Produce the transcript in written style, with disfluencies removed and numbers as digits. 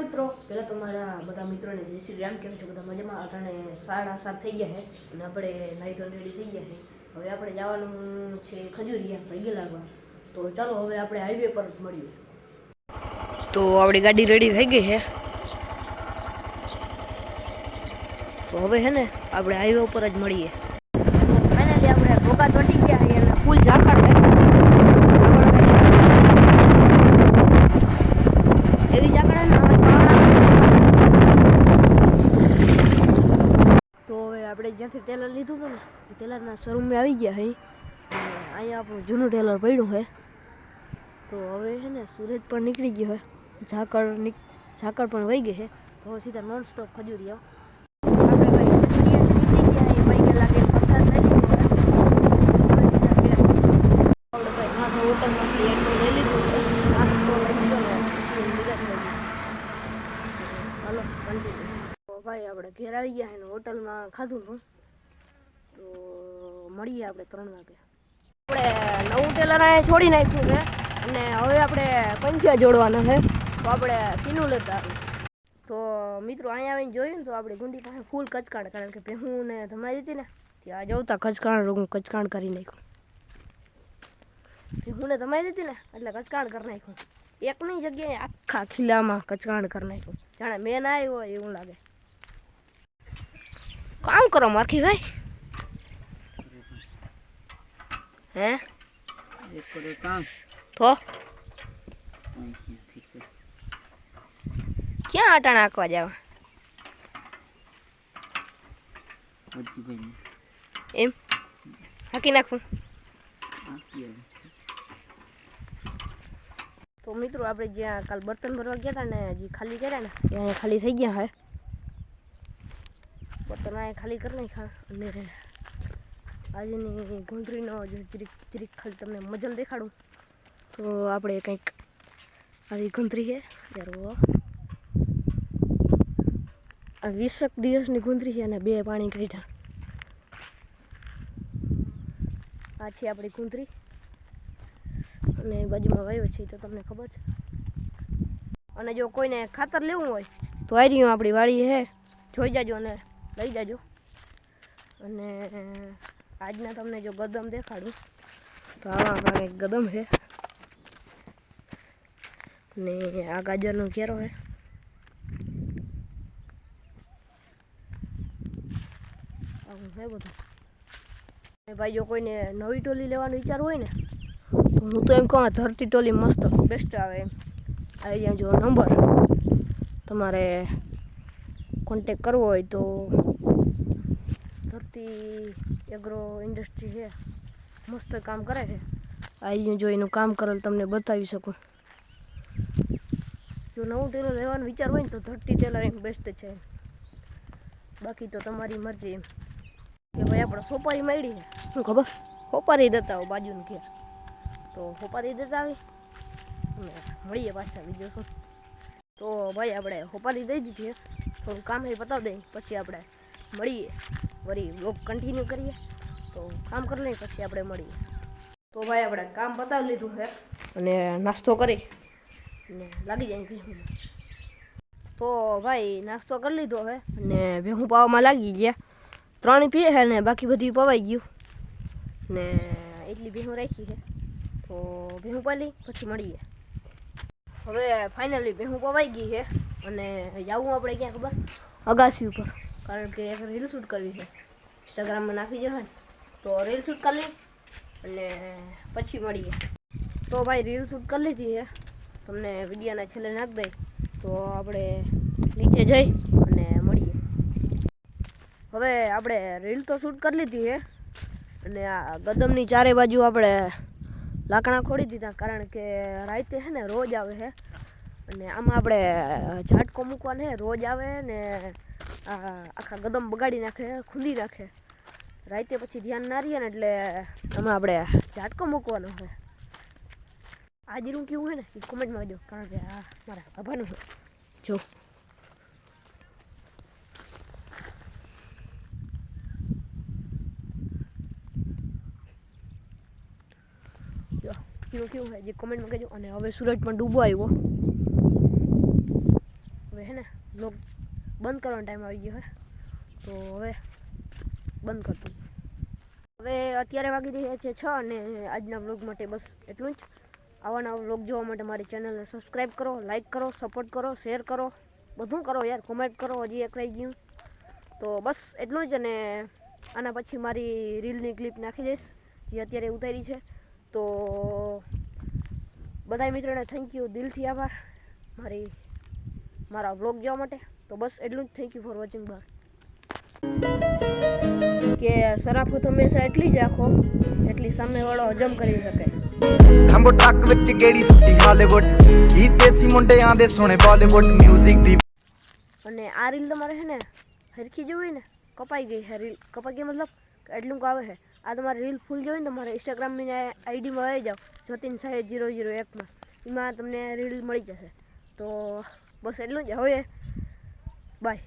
મિત્રો, પહેલાં તો મારા બધા મિત્રોને જય શ્રી રામ. કેમ છો બધા મજામાં? અટાણે 7:30 થઈ ગયા છે અને આપણે નાહી ધોઈને રેડી થઈ ગયા છે. હવે આપણે જવાનું છે ખજૂરિયા ભાઈ લાગવા. તો ચાલો હવે આપણે હાઈવે પર મળીએ. તો આપણી ગાડી રેડી થઈ ગઈ છે. તો હવે છે ને આપણે હાઈવે ઉપર જ મળીએ. ફાઇનલી આપણે ભોગા ચોટી ગયા છે અને ફૂલ ઝાકળ છે. એવી ઝાકળ ને તો હવે આપણે જ્યાંથી ટેલર લીધું હતું ને એ ટેલરના શોરૂમમાં આવી ગયા છે. અહીંયા આપણું જૂનું ટેલર પડ્યું છે. તો હવે છે ને સૂરજ પણ નીકળી ગયો છે, ઝાકળ પણ વહી ગઈ છે. તો હવે સીધા નોન સ્ટોપ ખજૂરિયા. આપણે ભાઈ ખજૂરિયા નીકળી ગયા એ ભાઈ લાગે પસાર થઈ ગયો છે. આપણે ભાઈ નાસ્તો હોટલમાંથી એક લઈ લીધું છે. નાસ્તો લઈ લીધો ને હાલો કન્ટિન્યુ. ભાઈ આપણે ઘેર આવી ગયા છે, હોટલમાં ખાધું હતું. તો મળીએ આપણે 3 વાગે. આપણે નવું ટેલર અહીંયા છોડી નાખ્યું છે અને હવે આપણે પંચા જોડવાના છે. તો આપણે પીનું લેતા આવીએ. તો મિત્રો અહીંયા આવીને જોયું ને તો આપણે ગુંડી પાસે ફૂલ કચકાણ, કારણ કે ભેહું ને ધમાઈ હતી ને ત્યાં જવતા કચકાણ કરી નાખ્યું. ભેહું ને ધમાઈ હતી ને એટલે કચકાણ કરી નાખ્યું. એકની જગ્યાએ આખા ખીલામાં કચકાણ કરી નાખ્યું. જાણે મેં ના આવ્યો હોય એવું લાગે. કામ કરો મારખી ભાઈ. હે તો ક્યાં આટા નાખવા જાવ? એમ હાકી નાખું. તો મિત્રો આપણે જ્યાં કાલ બર્તન ભરવા ગયા હતા ને જે ખાલી કર્યા ને ત્યાં ખાલી થઈ ગયા હે. બર્તન અહીંયા ખાલી કરી નાખ્યા અને આજની ગુંદરીનો જરીક ખાલી તમને મજલ દેખાડું. તો આપણે કંઈક આવી ગુંદરી છે યાર. આ 20 દિવસની ગુંદરી છે અને 2 પાણી કાઢ્યા. આ છે આપણી ગુંદરી અને બાજુમાં વાવ્યો છે તો તમને ખબર છે. અને જો કોઈને ખાતર લેવું હોય તો આ રહ્યું આપણી વાડી છે, જોઈ જાજો અને લઈ જાજો. અને આજના તમને જો ગદમ દેખાડું તો આવા એક ગદમ છે ને આ ગાજરનો ઘેરો છે. આવું છે બધું. ભાઈ જો કોઈને નવી ટોલી લેવાનો વિચાર હોય ને તો હું તો એમ કહું ધરતી ટોલી મસ્ત બેસ્ટ આવે એમ. અહીંયા જો નંબર તમારે કોન્ટેક કરવો હોય તો ધરતી એગ્રો ઇન્ડસ્ટ્રી છે, મસ્ત કામ કરે છે. અહીંયા જો એનું કામ કરેલ તમને બતાવી શકું. જો નવું ટેલર લેવાનો વિચાર હોય ને તો ધરતી ટેલર એમ બેસ્ટ છે. બાકી તો તમારી મરજી એમ કે ભાઈ આપણે સોપારી મળી શું ખબર સોપારી દેતા આવો બાજુનું ઘેર. તો સોપારી દેતા આવી અને મળીએ પાછા બીજું શું. તો ભાઈ આપણે સોપારી દઈ દીધી, થોડું કામ એ બતાવી દઈએ પછી આપણે મળીએ. વળી બ્લોગ કન્ટિન્યુ કરીએ. તો કામ કરી લઈએ પછી આપણે મળીએ. તો ભાઈ આપણે કામ બતાવી લીધું છે અને નાસ્તો કરી ને લાગી જાય ભેહું. તો ભાઈ નાસ્તો કરી લીધો હવે અને ભેહું પાવામાં લાગી ગયા. 3 પીએ છે ને બાકી બધી પવાઈ ગયું ને એટલી ભેહું રાખી છે. તો ભેહું પાલી પછી મળીએ. હવે ફાઇનલી ભેહું પવાઈ ગઈ છે અને જવું આપણે ક્યાં ખબર? અગાસી ઉપર, કારણ કે એક રીલ શૂટ કરવી છે. ઇન્સ્ટાગ્રામમાં નાખી જશે ને તો રીલ શૂટ કરી લઈ અને પછી મળીએ. તો ભાઈ રીલ શૂટ કરી લીધી છે, તમને વિડીયોના છેલ્લે નાખી દઈ. તો આપણે નીચે જઈ અને મળીએ. હવે આપણે રીલ તો શૂટ કરી લીધી છે અને આ ગદમની ચારે બાજુ આપણે લાકડા ખોડી દીધા, કારણ કે રાતે છે ને રોજ આવે છે અને આમાં આપણે ઝાટકો મૂકવાનો છે. રોજ આવે ને આખા ગદમ બગાડી નાખે, ખૂંદી નાખે. રાતે પછી ધ્યાન ના રહીએ ને એટલે આમાં આપણે ઝાટકો મૂકવાનો છે. આ જીરું કેવું છે ને એ કોમેન્ટમાં જો, કારણ કે આ મારા બાબાનું છે. જો કેવું છે જે કોમેન્ટમાં કહેજો. અને હવે સૂરજ પણ ડૂબો આવ્યો. હવે બ્લોગ બંધ કરવાનો ટાઈમ આવી ગયો છે, તો હવે બંધ કરતું. હવે અત્યારે વાગી રહ્યા છે 6 અને આજના વ્લોગ માટે બસ એટલું જ. આવા નવા વ્લોગ જોવા માટે મારી ચેનલને સબસ્ક્રાઈબ કરો, લાઈક કરો, સપોર્ટ કરો, શેર કરો, બધું કરો યાર, કોમેન્ટ કરો. હજી એક રહી ગયું, તો બસ એટલું જ. અને આના પછી મારી રીલની ક્લિપ નાખી દઈશ જે અત્યારે ઉતારી છે. તો બધા મિત્રોને થેન્ક યુ, દિલથી આભાર મારા વ્લોગ જોવા માટે. તો બસ એટલું જ. Thank you for watching. Bye. કે સરાફત હંમેશા એટલી જ રાખો એટલી સામેવાળો હજમ કરી શકે. ਲੰਬੋ ਟੱਕ ਵਿੱਚ ਗੇੜੀ ਸੁੱਟੀ ਹਾਲੀਵੁੱਡ ਗੀਤ ਦੇਸੀ ਮੁੰਡਿਆਂ ਦੇ ਸੁਣੇ ਬਾਲੀਵੁੱਡ 뮤직 ਦੀ. અને આ રીલ તમારે છે ને હરખી જોવી ને, કપાઈ ગઈ છે રીલ. કપાઈ ગઈ મતલબ એટલું આવે છે. આ તમારે રીલ ફૂલ જોઈ ને તમારે ઇન્સ્ટાગ્રામની આઈડીમાં આવી જાઓ, જતીન સાહેબ 001માં, એમાં તમને રીલ મળી જશે. તો બસ એટલું જ. હવે બાય.